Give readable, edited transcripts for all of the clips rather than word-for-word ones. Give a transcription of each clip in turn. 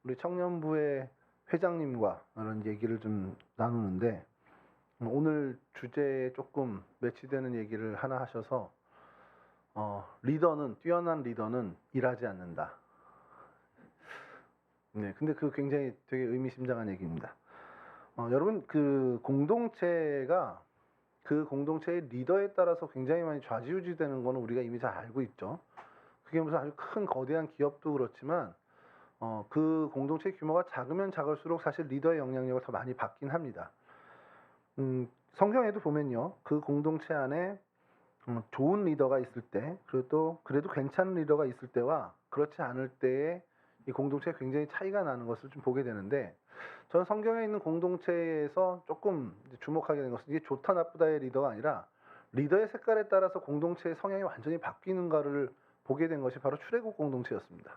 우리 청년부의 회장님과 이런 얘기를 좀 나누는데 오늘 주제에 조금 매치되는 얘기를 하나 하셔서 뛰어난 리더는 일하지 않는다. 네, 근데 그 굉장히 되게 의미심장한 얘기입니다. 여러분 그 공동체가 그 공동체의 리더에 따라서 굉장히 많이 좌지우지되는 거는 우리가 이미 잘 알고 있죠. 그게 무슨 아주 큰 거대한 기업도 그렇지만 그 공동체 규모가 작으면 작을수록 사실 리더의 영향력을 더 많이 받긴 합니다. 성경에도 보면요, 그 공동체 안에 좋은 리더가 있을 때, 그래도 괜찮은 리더가 있을 때와 그렇지 않을 때의 이 공동체가 굉장히 차이가 나는 것을 좀 보게 되는데, 저는 성경에 있는 공동체에서 조금 주목하게 된 것은 이게 좋다 나쁘다의 리더가 아니라 리더의 색깔에 따라서 공동체의 성향이 완전히 바뀌는가를 보게 된 것이 바로 출애굽 공동체였습니다.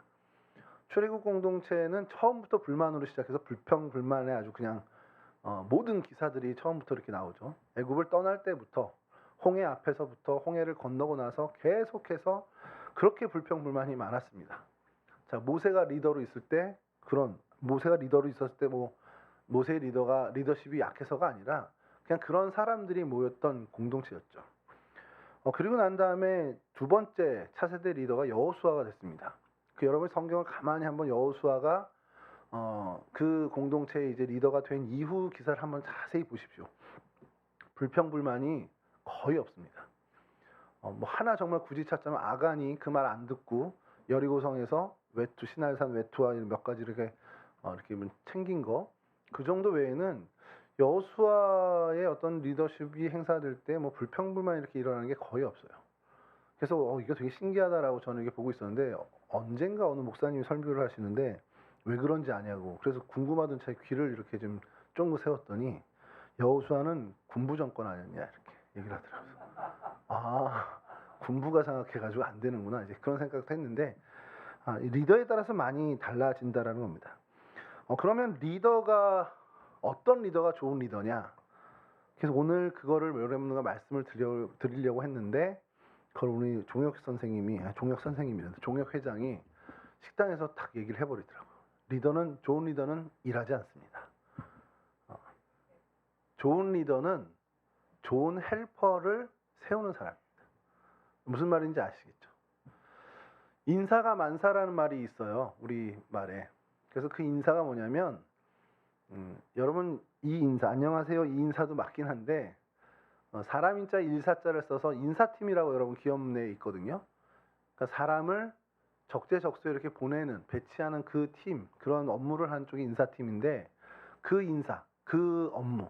출애굽 공동체는 처음부터 불만으로 시작해서 불평불만에 아주 그냥 모든 기사들이 처음부터 이렇게 나오죠. 애굽을 떠날 때부터 홍해 앞에서부터 홍해를 건너고 나서 계속해서 그렇게 불평불만이 많았습니다. 자, 모세가 리더로 있을 때 모세가 리더로 있었을 때 모세의 리더십이 약해서가 아니라 그냥 그런 사람들이 모였던 공동체였죠. 그리고 난 다음에 두 번째 차세대 리더가 여호수아가 됐습니다. 여러분 성경을 가만히 한번 여호수아가 그 공동체의 이제 리더가 된 이후 기사를 한번 자세히 보십시오. 불평불만이 거의 없습니다. 하나 정말 굳이 찾자면 아간이 그 말 안 듣고 여리고성에서 시날산 외투와 몇 가지 이렇게 챙긴 거, 그 정도 외에는 여호수아의 어떤 리더십이 행사될 때 불평불만 이렇게 일어나는 게 거의 없어요. 그래서 이거 되게 신기하다라고 저는 이게 보고 있었는데, 언젠가 어느 목사님이 설교를 하시는데 왜 그런지 아냐고, 그래서 궁금하던 차에 귀를 이렇게 좀 쫑긋 세웠더니 여호수아는 군부 정권 아니었냐 이렇게 얘기를 하더라고요. 아, 군부가 생각해가지고 안 되는구나, 이제 그런 생각도 했는데, 리더에 따라서 많이 달라진다라는 겁니다. 그러면 어떤 리더가 좋은 리더냐? 그래서 오늘 그거를 여러분과 말씀을 드리려고 했는데, 그걸 우리 종혁 회장이 식당에서 딱 얘기를 해버리더라고요. 좋은 리더는 일하지 않습니다. 좋은 리더는 좋은 헬퍼를 세우는 사람입니다. 무슨 말인지 아시겠죠? 인사가 만사라는 말이 있어요, 우리 말에. 그래서 그 인사가 뭐냐면, 여러분 이 인사, 안녕하세요, 이 인사도 맞긴 한데 사람 인자 일사자를 써서 인사팀이라고 여러분 기업 내에 있거든요. 그러니까 사람을 적재적소에 이렇게 배치하는 그 팀, 그런 업무를 하는 쪽이 인사팀인데, 그 인사, 그 업무,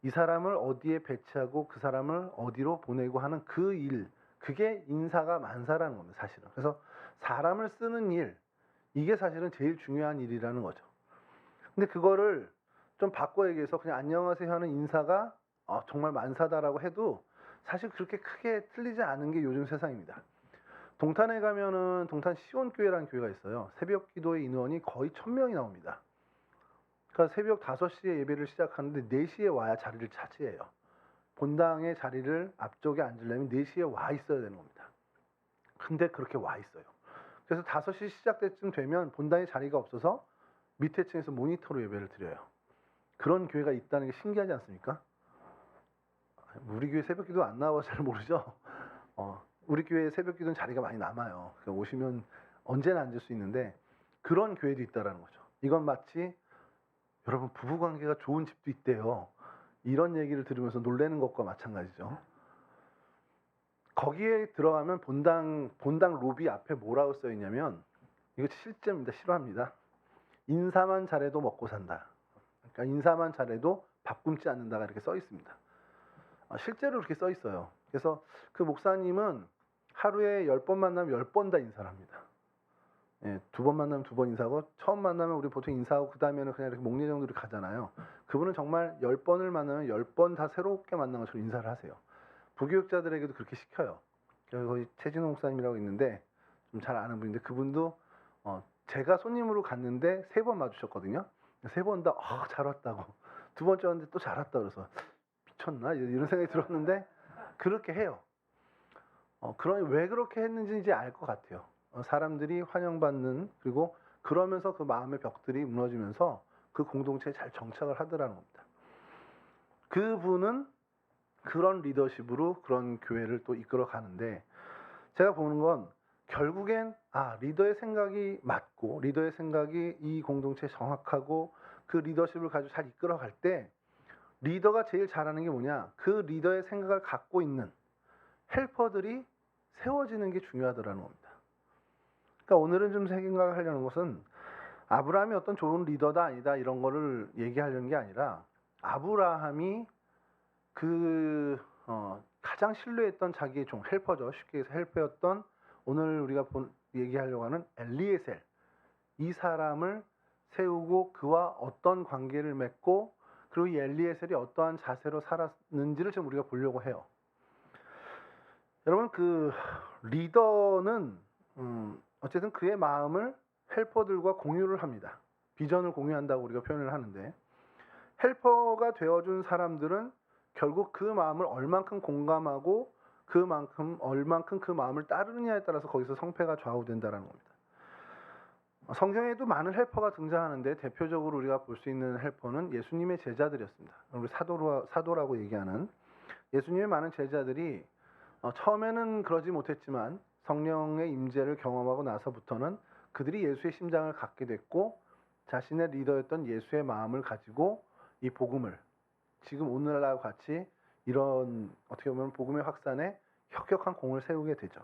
이 사람을 어디에 배치하고 그 사람을 어디로 보내고 하는 그 일, 그게 인사가 만사라는 겁니다, 사실은. 그래서 사람을 쓰는 일, 이게 사실은 제일 중요한 일이라는 거죠. 근데 그거를 좀 바꿔 얘기해서 그냥 안녕하세요 하는 인사가 정말 만사다라고 해도 사실 그렇게 크게 틀리지 않은 게 요즘 세상입니다. 동탄에 가면은 동탄 시온교회라는 교회가 있어요. 새벽 기도의 인원이 거의 1000명이 나옵니다. 그러니까 새벽 5시에 예배를 시작하는데 4시에 와야 자리를 차지해요. 본당의 자리를 앞쪽에 앉으려면 4시에 와 있어야 되는 겁니다. 근데 그렇게 와 있어요. 그래서 5시 시작될 쯤 되면 본당에 자리가 없어서 밑에 층에서 모니터로 예배를 드려요. 그런 교회가 있다는 게 신기하지 않습니까? 우리 교회 새벽 기도 안 나와서 잘 모르죠? 우리 교회 새벽 기도는 자리가 많이 남아요. 그러니까 오시면 언제나 앉을 수 있는데 그런 교회도 있다라는 거죠. 이건 마치 여러분 부부관계가 좋은 집도 있대요, 이런 얘기를 들으면서 놀라는 것과 마찬가지죠. 거기에 들어가면 본당 로비 앞에 뭐라고 써 있냐면, 이거 실제입니다. 싫어합니다. 인사만 잘해도 먹고 산다. 그러니까 인사만 잘해도 밥 굶지 않는다가 이렇게 써 있습니다. 실제로 이렇게 써 있어요. 그래서 그 목사님은 하루에 10번 만나면 10번 다 인사를 합니다. 예, 2번 만나면 2번 인사하고, 처음 만나면 우리 보통 인사하고 그 다음에는 그냥 이렇게 목례 정도로 가잖아요. 그분은 정말 10번을 만나면 10번 다 새롭게 만난 것처럼 인사를 하세요. 부교육자들에게도 그렇게 시켜요. 거기 최진호 목사님이라고 있는데 좀 잘 아는 분인데, 그분도 제가 손님으로 갔는데 3번 마주쳤거든요. 3번 다 잘 왔다고, 2번째 왔는데 또 잘 왔다 그래서 미쳤나 이런 생각이 들었는데 그렇게 해요. 그러니 왜 그렇게 했는지 이제 알 것 같아요. 사람들이 환영받는, 그리고 그러면서 그 마음의 벽들이 무너지면서 그 공동체에 잘 정착을 하더라는 겁니다. 그분은 그런 리더십으로 그런 교회를 또 이끌어 가는데, 제가 보는 건 결국엔 리더의 생각이 맞고 리더의 생각이 이 공동체에 정확하고 그 리더십을 가지고 잘 이끌어 갈 때 리더가 제일 잘하는 게 뭐냐, 그 리더의 생각을 갖고 있는 헬퍼들이 세워지는 게 중요하더라는 겁니다. 그러니까 오늘은 좀 생각을 하려는 것은 아브라함이 어떤 좋은 리더다 아니다 이런 거를 얘기하려는 게 아니라, 아브라함이 가장 신뢰했던 자기의 종, 헬퍼죠. 쉽게 해서 헬퍼였던, 오늘 우리가 얘기하려고 하는 엘리에셀, 이 사람을 세우고 그와 어떤 관계를 맺고 그리고 이 엘리에셀이 어떠한 자세로 살았는지를 좀 우리가 보려고 해요. 여러분, 그 리더는 어쨌든 그의 마음을 헬퍼들과 공유를 합니다. 비전을 공유한다고 우리가 표현을 하는데, 헬퍼가 되어준 사람들은 결국 그 마음을 얼만큼 공감하고 얼만큼 그 마음을 따르느냐에 따라서 거기서 성패가 좌우된다는 겁니다. 성경에도 많은 헬퍼가 등장하는데 대표적으로 우리가 볼 수 있는 헬퍼는 예수님의 제자들이었습니다. 우리 사도라고 얘기하는 예수님의 많은 제자들이 처음에는 그러지 못했지만 성령의 임재를 경험하고 나서부터는 그들이 예수의 심장을 갖게 됐고 자신의 리더였던 예수의 마음을 가지고 이 복음을 지금 오늘날과 같이 이런 어떻게 보면 복음의 확산에 혁혁한 공을 세우게 되죠.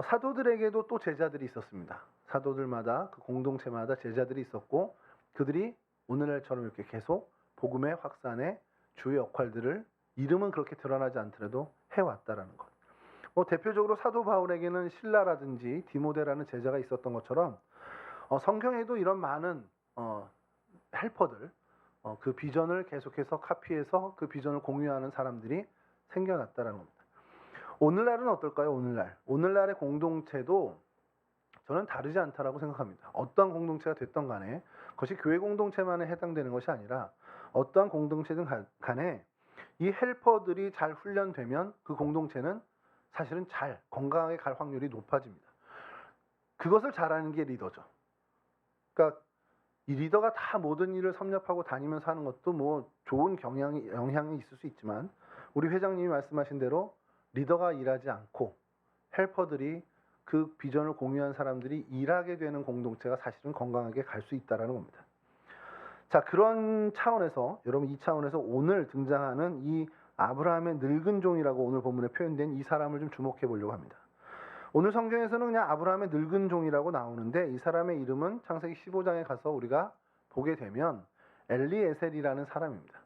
사도들에게도 또 제자들이 있었습니다. 사도들마다 그 공동체마다 제자들이 있었고 그들이 오늘날처럼 이렇게 계속 복음의 확산에 주요 역할들을 이름은 그렇게 드러나지 않더라도 해왔다라는 것. 대표적으로 사도 바울에게는 실라라든지 디모데라는 제자가 있었던 것처럼 성경에도 이런 많은 헬퍼들, 그 비전을 계속해서 카피해서 그 비전을 공유하는 사람들이 생겨났다는 겁니다. 오늘날은 어떨까요? 오늘날의 공동체도 저는 다르지 않다라고 생각합니다. 어떠한 공동체가 됐던 간에 그것이 교회 공동체만에 해당되는 것이 아니라 어떠한 공동체든 간에 이 헬퍼들이 잘 훈련되면 그 공동체는 사실은 잘 건강하게 갈 확률이 높아집니다. 그것을 잘하는 게 리더죠. 그러니까 이 리더가 다 모든 일을 섭렵하고 다니면서 하는 것도 뭐 좋은 영향이 있을 수 있지만, 우리 회장님이 말씀하신 대로 리더가 일하지 않고 헬퍼들이 그 비전을 공유한 사람들이 일하게 되는 공동체가 사실은 건강하게 갈 수 있다는 겁니다. 자, 그런 차원에서 여러분, 이 차원에서 오늘 등장하는 이 아브라함의 늙은 종이라고 오늘 본문에 표현된 이 사람을 좀 주목해 보려고 합니다. 오늘 성경에서는 그냥 아브라함의 늙은 종이라고 나오는데 이 사람의 이름은 창세기 15장에 가서 우리가 보게 되면 엘리에셀이라는 사람입니다.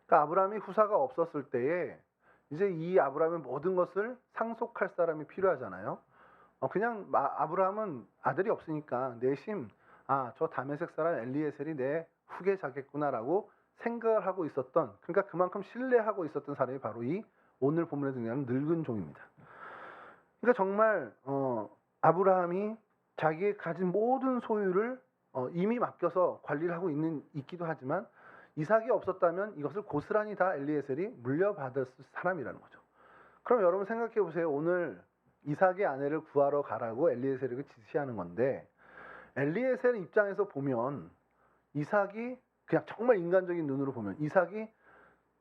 그러니까 아브라함이 후사가 없었을 때에 이제 이 아브라함의 모든 것을 상속할 사람이 필요하잖아요. 그냥 아브라함은 아들이 없으니까 내심 저 다메섹 사람 엘리에셀이 내 후계자겠구나라고 생각을 하고 있었던, 그러니까 그만큼 신뢰하고 있었던 사람이 바로 이 오늘 본문에 등장하는 늙은 종입니다. 그러니까 정말 아브라함이 자기의 가진 모든 소유를 이미 맡겨서 관리를 하고 있기도 하지만 이삭이 없었다면 이것을 고스란히 다 엘리에셀이 물려받을 사람이라는 거죠. 그럼 여러분 생각해 보세요. 오늘 이삭의 아내를 구하러 가라고 엘리에셀에게 지시하는 건데, 엘리에셀 입장에서 보면 이삭이 그냥 정말 인간적인 눈으로 보면 이삭이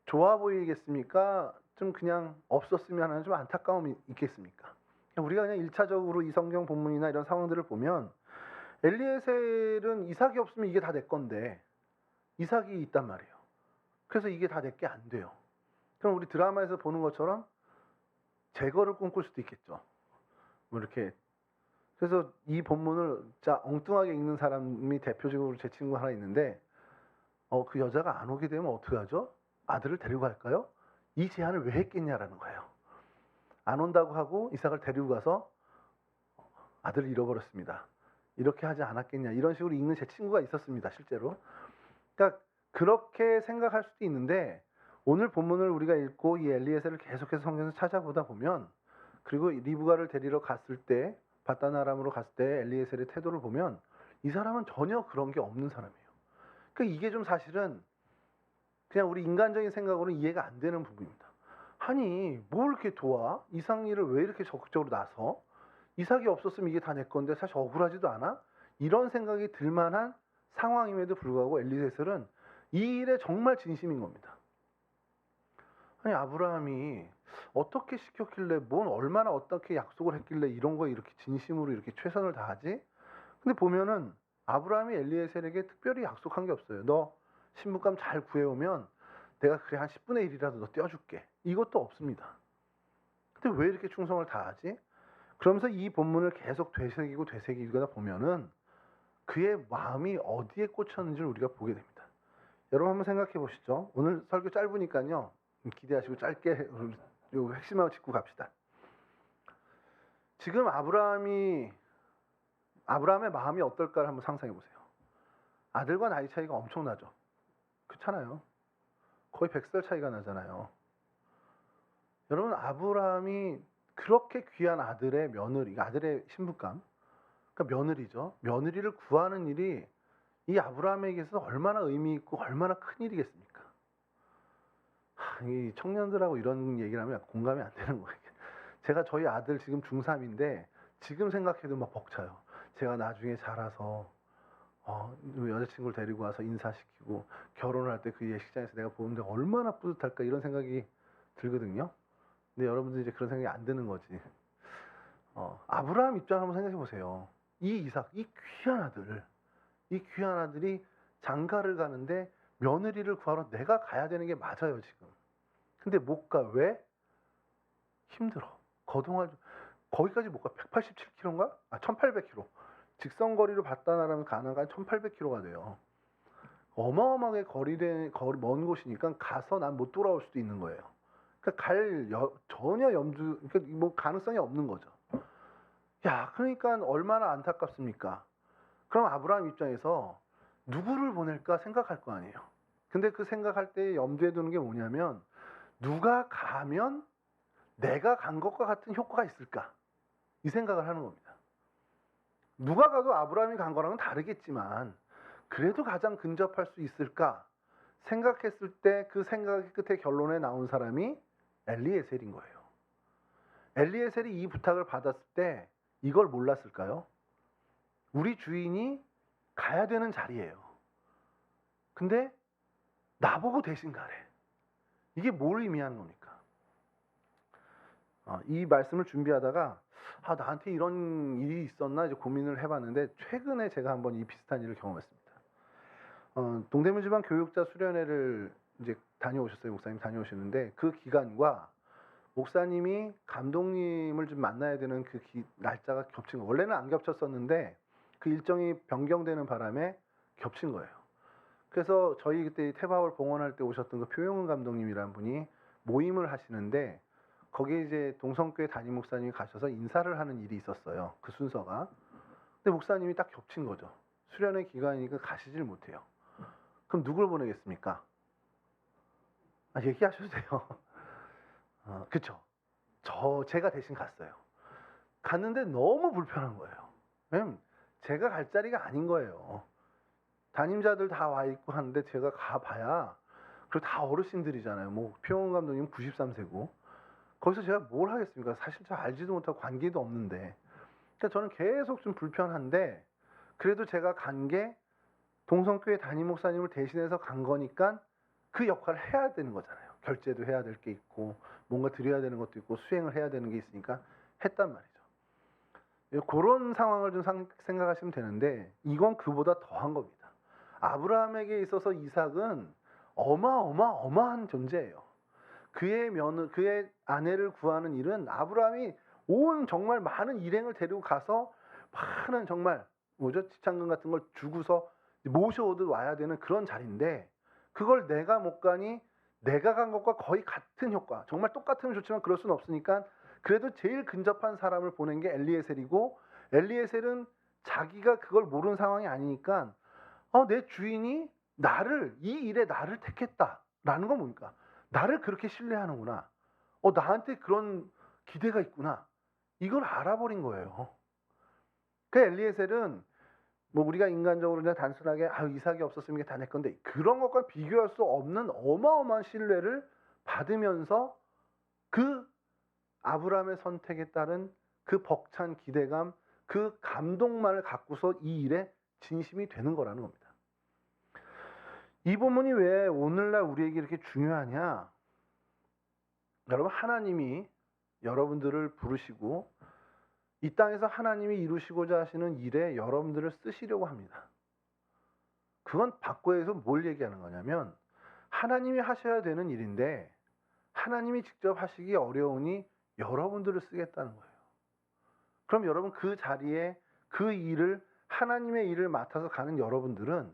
좋아 보이겠습니까? 좀 그냥 없었으면 하는 좀 안타까움이 있겠습니까? 우리가 그냥 1차적으로 이 성경 본문이나 이런 상황들을 보면 엘리에셀은 이삭이 없으면 이게 다 내 건데 이삭이 있단 말이에요. 그래서 이게 다 내게 안 돼요. 그럼 우리 드라마에서 보는 것처럼 제거를 꿈꿀 수도 있겠죠. 뭐 이렇게. 그래서 이 본문을 진짜 엉뚱하게 읽는 사람이 대표적으로 제 친구 하나 있는데 그 여자가 안 오게 되면 어떻게 하죠? 아들을 데리고 갈까요? 이 제안을 왜 했겠냐라는 거예요. 안 온다고 하고 이삭을 데리고 가서 아들을 잃어버렸습니다. 이렇게 하지 않았겠냐, 이런 식으로 읽는 제 친구가 있었습니다. 실제로. 그러니까 그렇게 생각할 수도 있는데, 오늘 본문을 우리가 읽고 이 엘리에셀을 계속해서 성경에서 찾아보다 보면, 그리고 리브가를 데리러 갔을 때 바단 아람으로 갔을 때 엘리에셀의 태도를 보면 이 사람은 전혀 그런 게 없는 사람이에요. 그러니까 이게 좀 사실은 그냥 우리 인간적인 생각으로는 이해가 안 되는 부분입니다. 아니 뭘 이렇게 도와? 이삭 일을 왜 이렇게 적극적으로 나서? 이삭이 없었으면 이게 다 내 건데 사실 억울하지도 않아? 이런 생각이 들 만한 상황임에도 불구하고 엘리에셀은 이 일에 정말 진심인 겁니다. 아니 아브라함이 어떻게 시켰길래 뭔 얼마나 어떻게 약속을 했길래 이런 거에 이렇게 진심으로 이렇게 최선을 다하지? 근데 보면은 아브라함이 엘리에셀에게 특별히 약속한 게 없어요. 너 신부감 잘 구해오면 내가 그래 한 10분의 1이라도 너 떼어줄게. 이것도 없습니다. 근데 왜 이렇게 충성을 다하지? 그러면서 이 본문을 계속 되새기다 보면은 그의 마음이 어디에 꽂혔는지를 우리가 보게 됩니다. 여러분 한번 생각해 보시죠. 오늘 설교 짧으니까요. 기대하시고 짧게 요 핵심만 짚고 갑시다. 지금 아브라함의 마음이 어떨까를 한번 상상해 보세요. 아들과 나이 차이가 엄청나죠. 그렇잖아요. 거의 100살 차이가 나잖아요. 여러분 아브라함이 그렇게 귀한 아들의 며느리, 아들의 신부감, 그러니까 며느리죠. 며느리를 구하는 일이 이 아브라함에게서 얼마나 의미 있고 얼마나 큰 일이겠습니까? 이 청년들하고 이런 얘기를 하면 공감이 안 되는 거예요. 제가 저희 아들 지금 중3인데 지금 생각해도 막 벅차요. 제가 나중에 자라서 여자친구를 데리고 와서 인사시키고 결혼을 할 때 그 예식장에서 내가 보는데 얼마나 뿌듯할까 이런 생각이 들거든요. 근데 여러분들 이제 그런 생각이 안 드는 거지. 아브라함 입장을 한번 생각해 보세요. 이 이삭, 이 귀한 아들이 장가를 가는데 며느리를 구하러 내가 가야 되는 게 맞아요 지금. 근데 못 가. 왜? 힘들어. 거기까지 못 가. 187km인가? 1800km. 직선거리로 봤다라면 가나가 1800km가 돼요. 어마어마하게 먼 곳이니까 가서 난 못 돌아올 수도 있는 거예요. 그러니까 전혀 그러니까 뭐 가능성이 없는 거죠. 야, 그러니까 얼마나 안타깝습니까? 그럼 아브라함 입장에서 누구를 보낼까 생각할 거 아니에요. 근데 그 생각할 때 염두에 두는 게 뭐냐면 누가 가면 내가 간 것과 같은 효과가 있을까? 이 생각을 하는 겁니다. 누가 가도 아브라함이 간 거랑은 다르겠지만 그래도 가장 근접할 수 있을까 생각했을 때 그 생각 끝에 결론에 나온 사람이 엘리에셀인 거예요. 엘리에셀이 이 부탁을 받았을 때 이걸 몰랐을까요? 우리 주인이 가야 되는 자리예요. 근데 나보고 대신 가래. 이게 뭘 의미하는 겁니까? 이 말씀을 준비하다가 나한테 이런 일이 있었나 이제 고민을 해봤는데 최근에 제가 한번 이 비슷한 일을 경험했습니다. 동대문 지방 교육자 수련회를 이제 다녀오셨어요. 목사님 다녀오셨는데 그 기간과 목사님이 감독님을 좀 만나야 되는 그 날짜가 겹친 거예요. 원래는 안 겹쳤었는데 그 일정이 변경되는 바람에 겹친 거예요. 그래서 저희 그때 태바울 봉헌할 때 오셨던 그 표영은 감독님이라는 분이 모임을 하시는데 거기에 이제 동성교회 담임 목사님이 가셔서 인사를 하는 일이 있었어요. 그 순서가. 근데 목사님이 딱 겹친 거죠. 수련회 기간이니까 가시질 못해요. 그럼 누굴 보내겠습니까? 얘기하셔도 돼요. 그쵸. 제가 대신 갔어요. 갔는데 너무 불편한 거예요. 왜냐면 제가 갈 자리가 아닌 거예요. 담임자들 다 와 있고 하는데 제가 가봐야, 그리고 다 어르신들이잖아요. 뭐 표영 감독님 93세고 거기서 제가 뭘 하겠습니까? 사실 저 알지도 못하고 관계도 없는데. 그러니까 저는 계속 좀 불편한데 그래도 제가 간 게 동성교회 담임 목사님을 대신해서 간 거니까 그 역할을 해야 되는 거잖아요. 결제도 해야 될 게 있고 뭔가 드려야 되는 것도 있고 수행을 해야 되는 게 있으니까 했단 말이죠. 그런 상황을 좀 생각하시면 되는데 이건 그보다 더한 겁니다. 아브라함에게 있어서 이삭은 어마어마한 존재예요. 그의 아내를 구하는 일은 아브라함이 온 정말 많은 일행을 데리고 가서 많은 정말 지참금 같은 걸 주고서 모셔오듯 와야 되는 그런 자리인데 그걸 내가 못 가니 내가 간 것과 거의 같은 효과, 정말 똑같으면 좋지만 그럴 수는 없으니까 그래도 제일 근접한 사람을 보낸 게 엘리에셀이고 엘리에셀은 자기가 그걸 모르는 상황이 아니니까 내 주인이 이 일에 나를 택했다라는 건 뭡니까? 나를 그렇게 신뢰하는구나. 나한테 그런 기대가 있구나. 이걸 알아버린 거예요. 그 엘리에셀은 뭐 우리가 인간적으로 그냥 단순하게 이삭이 없었으면 이게 다 내 건데 그런 것과 비교할 수 없는 어마어마한 신뢰를 받으면서 그 아브라함의 선택에 따른 그 벅찬 기대감, 그 감동만을 갖고서 이 일에 진심이 되는 거라는 겁니다. 이 본문이 왜 오늘날 우리에게 이렇게 중요하냐? 여러분, 하나님이 여러분들을 부르시고 이 땅에서 하나님이 이루시고자 하시는 일에 여러분들을 쓰시려고 합니다. 그건 바꿔서 뭘 얘기하는 거냐면 하나님이 하셔야 되는 일인데 하나님이 직접 하시기 어려우니 여러분들을 쓰겠다는 거예요. 그럼 여러분, 그 자리에 그 일을, 하나님의 일을 맡아서 가는 여러분들은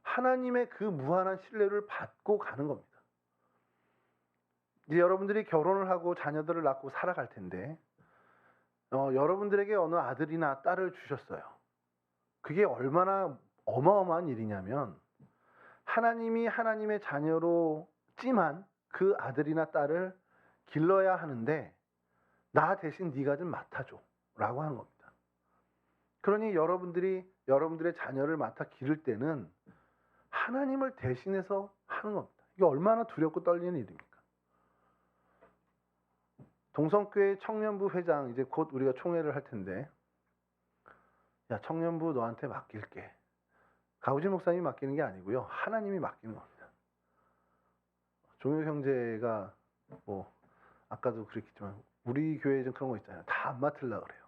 하나님의 그 무한한 신뢰를 받고 가는 겁니다. 이제 여러분들이 결혼을 하고 자녀들을 낳고 살아갈 텐데 여러분들에게 어느 아들이나 딸을 주셨어요. 그게 얼마나 어마어마한 일이냐면 하나님이 하나님의 자녀로 찜한 그 아들이나 딸을 길러야 하는데 나 대신 네가 좀 맡아줘 라고 하는 겁니다. 그러니 여러분들이 여러분들의 자녀를 맡아 기를 때는 하나님을 대신해서 하는 겁니다. 이게 얼마나 두렵고 떨리는 일입니까? 동성교회 청년부 회장, 이제 곧 우리가 총회를 할 텐데, 야, 청년부 너한테 맡길게. 가우지 목사님이 맡기는 게 아니고요, 하나님이 맡기는 겁니다. 종효 형제가 아까도 그랬겠지만 우리 교회에 좀 그런 거 있잖아요. 다 안 맡으려고 그래요.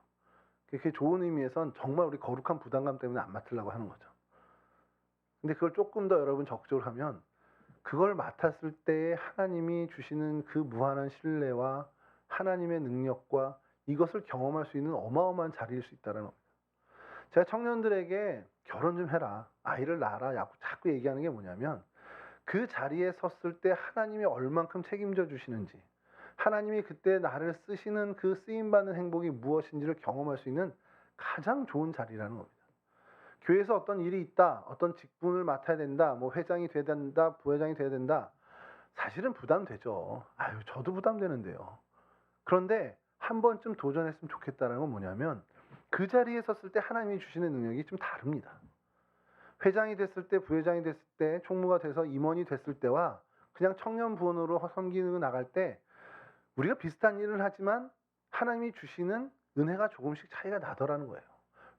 그게 좋은 의미에선 정말 우리 거룩한 부담감 때문에 안 맡으려고 하는 거죠. 근데 그걸 조금 더 여러분 적극적으로 하면 그걸 맡았을 때 하나님이 주시는 그 무한한 신뢰와 하나님의 능력과 이것을 경험할 수 있는 어마어마한 자리일 수 있다는 겁니다. 제가 청년들에게 결혼 좀 해라, 아이를 낳아라 자꾸 얘기하는 게 뭐냐면 그 자리에 섰을 때 하나님이 얼만큼 책임져 주시는지, 하나님이 그때 나를 쓰시는 그 쓰임받는 행복이 무엇인지를 경험할 수 있는 가장 좋은 자리라는 겁니다. 교회에서 어떤 일이 있다, 어떤 직분을 맡아야 된다, 회장이 돼야 된다, 부회장이 돼야 된다, 사실은 부담되죠. 아유, 저도 부담되는데요. 그런데 한 번쯤 도전했으면 좋겠다는 건 뭐냐면 그 자리에 섰을 때 하나님이 주시는 능력이 좀 다릅니다. 회장이 됐을 때, 부회장이 됐을 때, 총무가 돼서 임원이 됐을 때와 그냥 청년 부원으로 섬기고 나갈 때 우리가 비슷한 일을 하지만 하나님이 주시는 은혜가 조금씩 차이가 나더라는 거예요.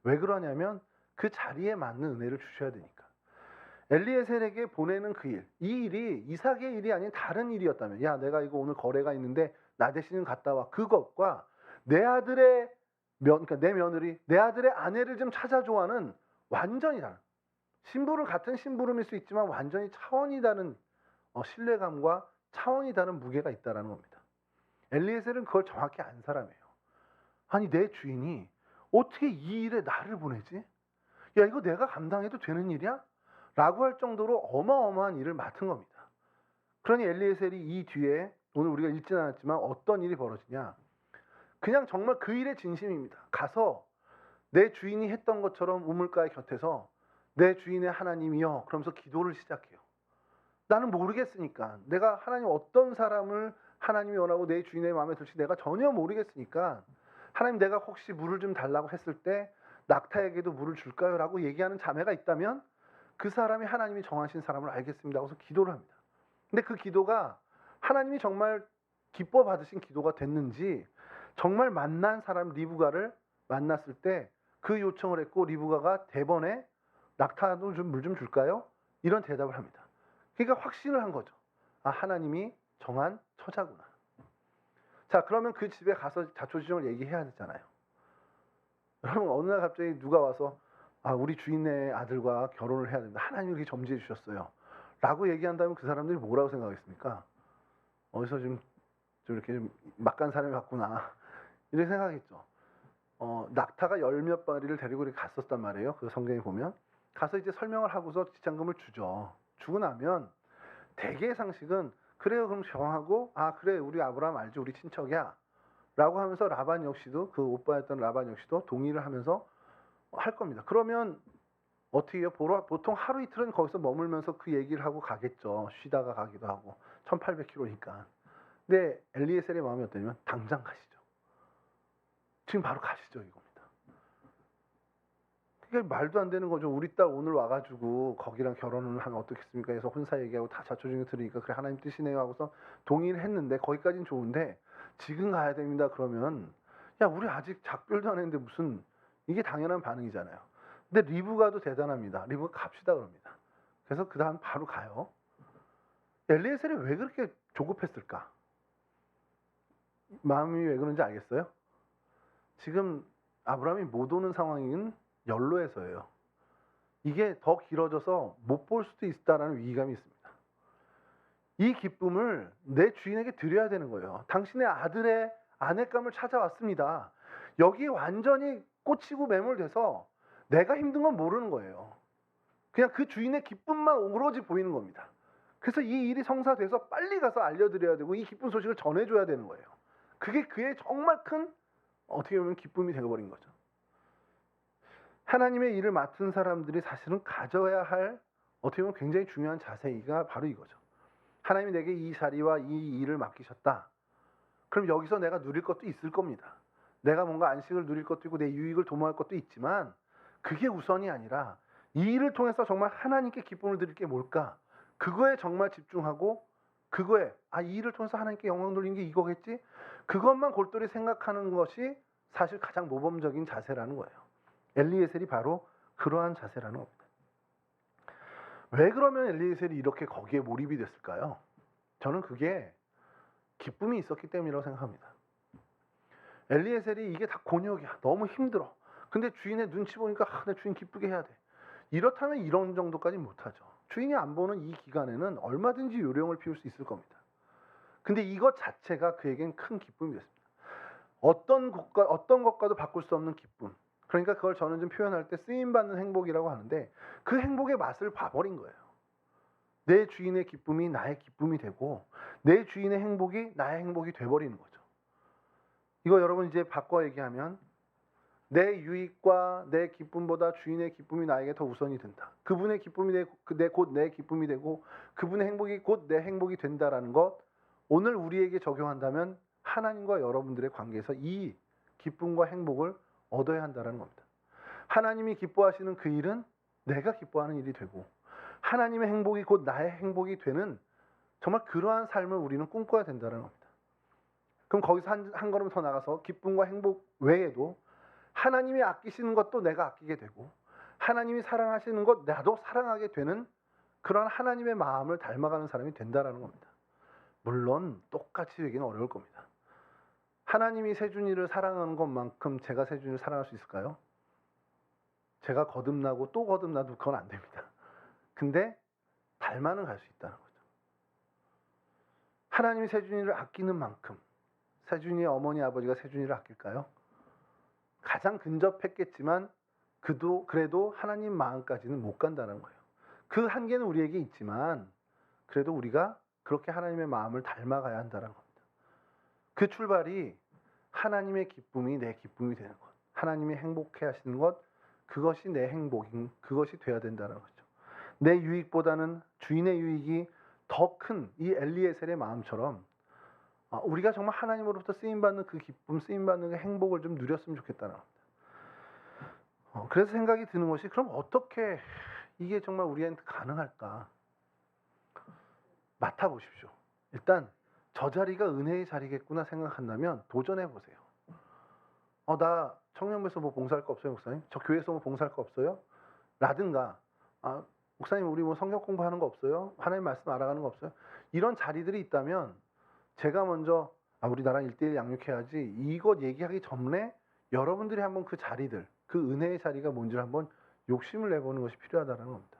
왜 그러냐면 그 자리에 맞는 은혜를 주셔야 되니까. 엘리에셀에게 보내는 그 일, 이 일이 이삭의 일이 아닌 다른 일이었다면, 야, 내가 이거 오늘 거래가 있는데 나 대신 갔다 와, 그것과 내 아들의 그러니까 내 며느리, 내 아들의 아내를 좀 찾아줘하는 완전히 다른, 같은 심부름일 수 있지만 완전히 차원이 다른 신뢰감과 차원이 다른 무게가 있다는 겁니다. 엘리에셀은 그걸 정확히 안 사람이에요. 아니, 내 주인이 어떻게 이 일에 나를 보내지? 야, 이거 내가 감당해도 되는 일이야? 라고 할 정도로 어마어마한 일을 맡은 겁니다. 그러니 엘리에셀이 이 뒤에 오늘 우리가 읽지는 않았지만 어떤 일이 벌어지냐, 그냥 정말 그 일의 진심입니다. 가서 내 주인이 했던 것처럼 우물가의 곁에서 내 주인의 하나님이여 그러면서 기도를 시작해요. 나는 모르겠으니까, 내가 하나님 어떤 사람을 하나님이 원하고 내 주인의 마음에 들지 내가 전혀 모르겠으니까 하나님, 내가 혹시 물을 좀 달라고 했을 때 낙타에게도 물을 줄까요? 라고 얘기하는 자매가 있다면 그 사람이 하나님이 정하신 사람을 알겠습니다 하고서 기도를 합니다. 근데 그 기도가 하나님이 정말 기뻐 받으신 기도가 됐는지, 정말 만난 사람 리브가를 만났을 때 그 요청을 했고 리브가가 대번에 낙타도 좀 물 좀 줄까요? 이런 대답을 합니다. 그러니까 확신을 한 거죠. 아, 하나님이 정한 처자구나. 자, 그러면 그 집에 가서 자초지종을 얘기해야 되잖아요. 여러분, 어느 날 갑자기 누가 와서 아, 우리 주인의 아들과 결혼을 해야 된다, 하나님이 그렇게 점지해 주셨어요 라고 얘기한다면 그 사람들이 뭐라고 생각하겠습니까? 어디서 좀 이렇게 좀 막간 사람이 왔구나 이렇게 생각했죠. 낙타가 열 몇 마리를 데리고 이렇게 갔었단 말이에요. 그 성경에 보면 가서 이제 설명을 하고서 지참금을 주죠. 주고 나면 대개의 상식은 그래요, 그럼 정하고, 아 그래, 우리 아브라함 알지, 우리 친척이야 라고 하면서 라반 역시도, 그 오빠였던 라반 역시도 동의를 하면서 할 겁니다. 그러면 어떻게 해요? 보통 하루 이틀은 거기서 머물면서 그 얘기를 하고 가겠죠. 쉬다가 가기도 하고 1800km니까. 근데 엘리에셀의 마음이 어떠냐면 당장 가시죠. 지금 바로 가시죠, 이겁니다. 그게 말도 안 되는 거죠. 우리 딸 오늘 와가지고 거기랑 결혼을 하면 어떻겠습니까 해서 혼사 얘기하고 다 자초지종을 들으니까 그래, 하나님 뜻이네요 하고서 동의를 했는데 거기까지는 좋은데 지금 가야 됩니다 그러면, 야, 우리 아직 작별도 안 했는데 무슨 이게 당연한 반응이잖아요. 근데 리브가도 대단합니다. 리브가 갑시다 그럽니다. 그래서 그 다음 바로 가요. 엘리에셀이 왜 그렇게 조급했을까? 마음이 왜 그런지 알겠어요? 지금 아브라함이 못 오는 상황인 연로에서예요. 이게 더 길어져서 못 볼 수도 있다라는 위기감이 있습니다. 이 기쁨을 내 주인에게 드려야 되는 거예요. 당신의 아들의 아내감을 찾아왔습니다. 여기 완전히 꽂히고 매몰돼서 내가 힘든 건 모르는 거예요. 그냥 그 주인의 기쁨만 오로지 보이는 겁니다. 그래서 이 일이 성사돼서 빨리 가서 알려드려야 되고 이 기쁜 소식을 전해줘야 되는 거예요. 그게 그의 정말 큰 어떻게 보면 기쁨이 되어버린 거죠. 하나님의 일을 맡은 사람들이 사실은 가져야 할 어떻게 보면 굉장히 중요한 자세가 바로 이거죠. 하나님이 내게 이 자리와 이 일을 맡기셨다. 그럼 여기서 내가 누릴 것도 있을 겁니다. 내가 뭔가 안식을 누릴 것도 있고 내 유익을 도모할 것도 있지만 그게 우선이 아니라 이 일을 통해서 정말 하나님께 기쁨을 드릴 게 뭘까? 그거에 정말 집중하고 그거에 이 일을 통해서 하나님께 영광 돌리는 게 이거겠지? 그것만 골똘히 생각하는 것이 사실 가장 모범적인 자세라는 거예요. 엘리에셀이 바로 그러한 자세라는 겁니다. 왜 그러면 엘리에셀이 이렇게 거기에 몰입이 됐을까요? 저는 그게 기쁨이 있었기 때문이라고 생각합니다. 엘리에셀이 이게 다 곤욕이야. 너무 힘들어. 근데 주인의 눈치 보니까 내 주인 기쁘게 해야 돼. 이렇다면 이런 정도까지 못하죠. 주인이 안 보는 이 기간에는 얼마든지 요령을 피울 수 있을 겁니다. 근데 이것 자체가 그에겐 큰 기쁨이 됐습니다. 어떤 것과도 바꿀 수 없는 기쁨. 그러니까 그걸 저는 좀 표현할 때 쓰임받는 행복이라고 하는데 그 행복의 맛을 봐버린 거예요. 내 주인의 기쁨이 나의 기쁨이 되고 내 주인의 행복이 나의 행복이 돼버리는 거죠. 이거 여러분 이제 바꿔 얘기하면 내 유익과 내 기쁨보다 주인의 기쁨이 나에게 더 우선이 된다. 그분의 기쁨이 곧 내 기쁨이 되고 그분의 행복이 곧 내 행복이 된다라는 것, 오늘 우리에게 적용한다면 하나님과 여러분들의 관계에서 이 기쁨과 행복을 얻어야 한다는 겁니다. 하나님이 기뻐하시는 그 일은 내가 기뻐하는 일이 되고 하나님의 행복이 곧 나의 행복이 되는 정말 그러한 삶을 우리는 꿈꿔야 된다는 겁니다. 그럼 거기서 한 걸음 더 나가서 기쁨과 행복 외에도 하나님이 아끼시는 것도 내가 아끼게 되고 하나님이 사랑하시는 것 나도 사랑하게 되는 그런 하나님의 마음을 닮아가는 사람이 된다는 겁니다. 물론 똑같이 되기는 어려울 겁니다. 하나님이 세준이를 사랑하는 것만큼 제가 세준이를 사랑할 수 있을까요? 제가 거듭나고 또 거듭나도 그건 안 됩니다. 근데 닮아는 갈 수 있다는 거죠. 하나님이 세준이를 아끼는 만큼 세준이의 어머니 아버지가 세준이를 아낄까요? 가장 근접했겠지만 그래도 하나님 마음까지는 못 간다는 거예요. 그 한계는 우리에게 있지만 그래도 우리가 그렇게 하나님의 마음을 닮아가야 한다는 겁니다. 그 출발이 하나님의 기쁨이 내 기쁨이 되는 것, 하나님이 행복해 하시는 것, 그것이 내 행복인 그것이 돼야 된다는 거죠. 내 유익보다는 주인의 유익이 더 큰 이 엘리에셀의 마음처럼 우리가 정말 하나님으로부터 쓰임받는 그 기쁨, 쓰임받는 그 행복을 좀 누렸으면 좋겠다는 겁니다. 그래서 생각이 드는 것이 그럼 어떻게 이게 정말 우리한테 가능할까? 맡아보십시오. 일단 저 자리가 은혜의 자리겠구나 생각한다면 도전해보세요. 나 청년부에서 뭐 봉사할 거 없어요, 목사님? 저 교회에서 뭐 봉사할 거 없어요? 라든가 목사님 우리 뭐 성경 공부하는 거 없어요? 하나님 말씀 알아가는 거 없어요? 이런 자리들이 있다면 제가 먼저 우리 나랑 1:1 양육해야지 이것 얘기하기 전에 여러분들이 한번 그 자리들, 그 은혜의 자리가 뭔지를 한번 욕심을 내보는 것이 필요하다는 겁니다.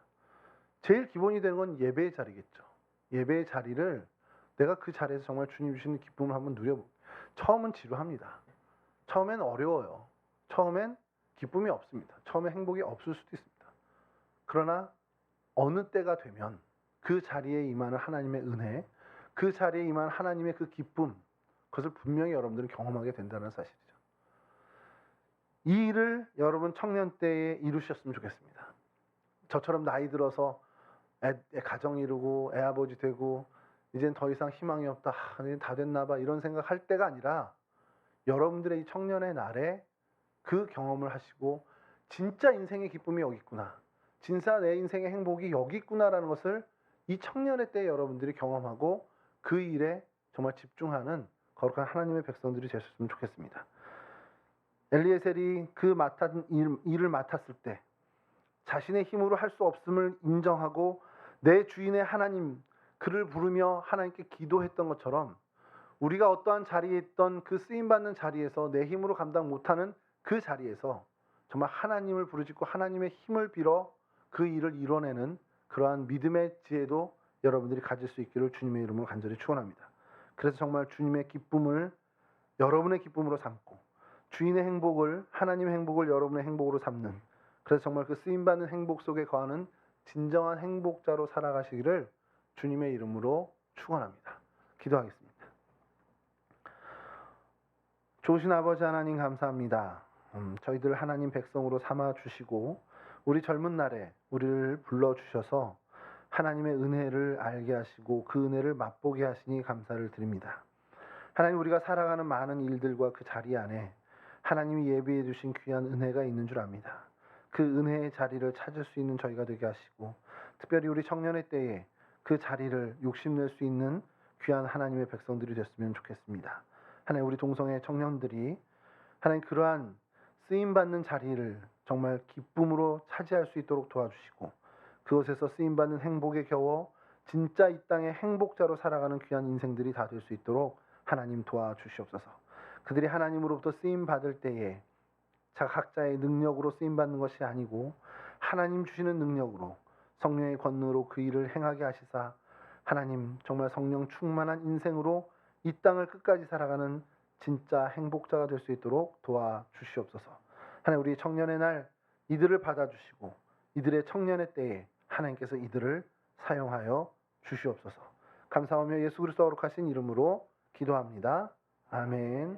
제일 기본이 되는 건 예배의 자리겠죠. 예배의 자리를 내가 그 자리에서 정말 주님 주시는 기쁨을 한번 누려보고 처음은 지루합니다. 처음엔 어려워요. 처음엔 기쁨이 없습니다. 처음엔 행복이 없을 수도 있습니다. 그러나 어느 때가 되면 그 자리에 임하는 하나님의 은혜, 그 자리에 임한 하나님의 그 기쁨, 그것을 분명히 여러분들은 경험하게 된다는 사실이죠. 이 일을 여러분 청년 때에 이루셨으면 좋겠습니다. 저처럼 나이 들어서 가정 이루고 애 아버지 되고 이젠 더 이상 희망이 없다, 이제 다 됐나 봐 이런 생각할 때가 아니라 여러분들의 이 청년의 날에 그 경험을 하시고 진짜 인생의 기쁨이 여기 있구나, 진짜 내 인생의 행복이 여기 있구나라는 것을 이 청년의 때 여러분들이 경험하고 그 일에 정말 집중하는 거룩한 하나님의 백성들이 되셨으면 좋겠습니다. 엘리에셀이 그 일을 맡았을 때 자신의 힘으로 할 수 없음을 인정하고 내 주인의 하나님 그를 부르며 하나님께 기도했던 것처럼 우리가 어떠한 자리에 있던 그 쓰임받는 자리에서 내 힘으로 감당 못하는 그 자리에서 정말 하나님을 부르짖고 하나님의 힘을 빌어 그 일을 이뤄내는 그러한 믿음의 지혜도 여러분들이 가질 수 있기를 주님의 이름으로 간절히 축원합니다. 그래서 정말 주님의 기쁨을 여러분의 기쁨으로 삼고 주인의 행복을 하나님의 행복을 여러분의 행복으로 삼는, 그래서 정말 그 쓰임받는 행복 속에 거하는 진정한 행복자로 살아가시기를 주님의 이름으로 축원합니다. 기도하겠습니다. 좋으신 아버지 하나님 감사합니다. 저희들 하나님 백성으로 삼아 주시고 우리 젊은 날에 우리를 불러주셔서 하나님의 은혜를 알게 하시고 그 은혜를 맛보게 하시니 감사를 드립니다. 하나님, 우리가 살아가는 많은 일들과 그 자리 안에 하나님이 예비해 주신 귀한 은혜가 있는 줄 압니다. 그 은혜의 자리를 찾을 수 있는 저희가 되게 하시고 특별히 우리 청년의 때에 그 자리를 욕심낼 수 있는 귀한 하나님의 백성들이 됐으면 좋겠습니다. 하나님, 우리 동성애 청년들이 하나님 그러한 쓰임받는 자리를 정말 기쁨으로 차지할 수 있도록 도와주시고 그곳에서 쓰임받는 행복에 겨워 진짜 이 땅의 행복자로 살아가는 귀한 인생들이 다 될 수 있도록 하나님 도와주시옵소서. 그들이 하나님으로부터 쓰임받을 때에 각자의 능력으로 쓰임받는 것이 아니고 하나님 주시는 능력으로 성령의 권능으로 그 일을 행하게 하시사 하나님 정말 성령 충만한 인생으로 이 땅을 끝까지 살아가는 진짜 행복자가 될 수 있도록 도와주시옵소서. 하나님, 우리 청년의 날 이들을 받아주시고 이들의 청년의 때에 하나님께서 이들을 사용하여 주시옵소서. 감사하며 예수 그리스도 거룩하신 이름으로 기도합니다. 아멘.